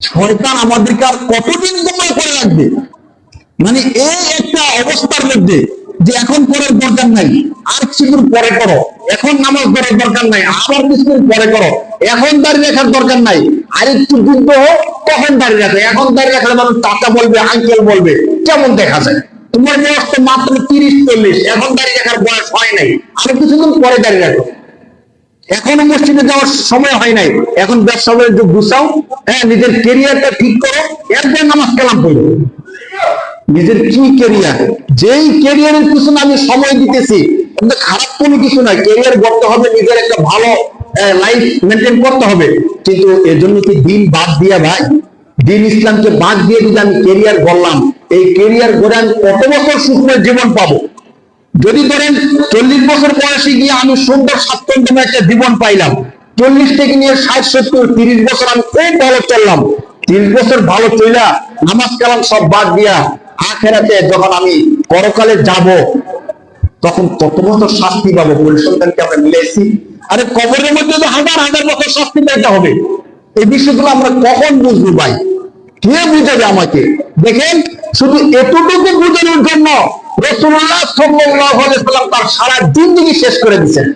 শয়তান আমাদেরকে আর কতদিন গোমরা করে রাখবে? মানে এই একটা অবস্থার মধ্যে যে এখন করার দরকার নাই, আর কিছুদিন পরে করো, এখন নামাজ পড়ার দরকার নাই, আবার কিছুদিন পরে করো, এখন দাঁড়িয়ে রাখার দরকার নাই, আর একটু যুদ্ধ হোক তখন দাঁড়িয়ে রাখো, এখন দাঁড়িয়ে রাখলে মানুষ টাকা বলবে, আঙ্কেল বলবে, কেমন দেখা যায়? তোমার বয়স তো মাত্র 30-40, এখন দাঁড়িয়ে রাখার বয়স হয় নাই, আরো কিছুদিন পরে দাঁড়িয়ে রাখো। এখনো মসজিদে যাওয়ার সময় হয় নাই, এখন ব্যবসা বাণিজ্য গুছাও, হ্যাঁ, নিজের কেরিয়ারটা ঠিক করো, এরপর নামাজ কালাম পড়ো। নিজের কি কেরিয়ার, যেই কেরিয়ারের পিছনে আমি সময় দিতেছি, কিন্তু খারাপ কোনো কিছু নয়, কেরিয়ার করতে হবে, নিজের একটা ভালো লাইফ মেনটেন করতে হবে, কিন্তু এর জন্য কি দিন বাদ দিয়া ভাই, দিন ইসলামকে বাদ দিয়ে যদি আমি কেরিয়ার গড়লাম, এই কেরিয়ার গড়ে আমি কত বছর সুখময় জীবন পাবো? যদি ধরেন 40 বছর বয়সে গিয়ে আমি সুন্দর স্বাচ্ছন্দ্যময় একটা জীবন পাইলাম, 40 থেকে নিয়ে 60-70-30 বছর আমি খুব ভালো চললাম, 30 বছর ভালো চইলা নামাজ কালাম সব বাদ দিয়া আখেরাতে যখন আমি পরকালে যাব, তখন কত বছর শাস্তি পাবো? পরিসংখ্যানকে আমরা মিলাইছি। আরে কবরের মধ্যে তো হাজার হাজার বছর শাস্তি পাইতে হবে। এই বিষয়গুলো আমরা কখন বুঝবো ভাই? কে বুঝাবে আমাকে? দেখেন, শুধু এতটুকু বোঝানোর জন্য রাসূলুল্লাহ সাল্লাল্লাহু আলাইহি ওয়াসাল্লাম তার সারা জিন্দেগি শেষ করে দিয়েছেন।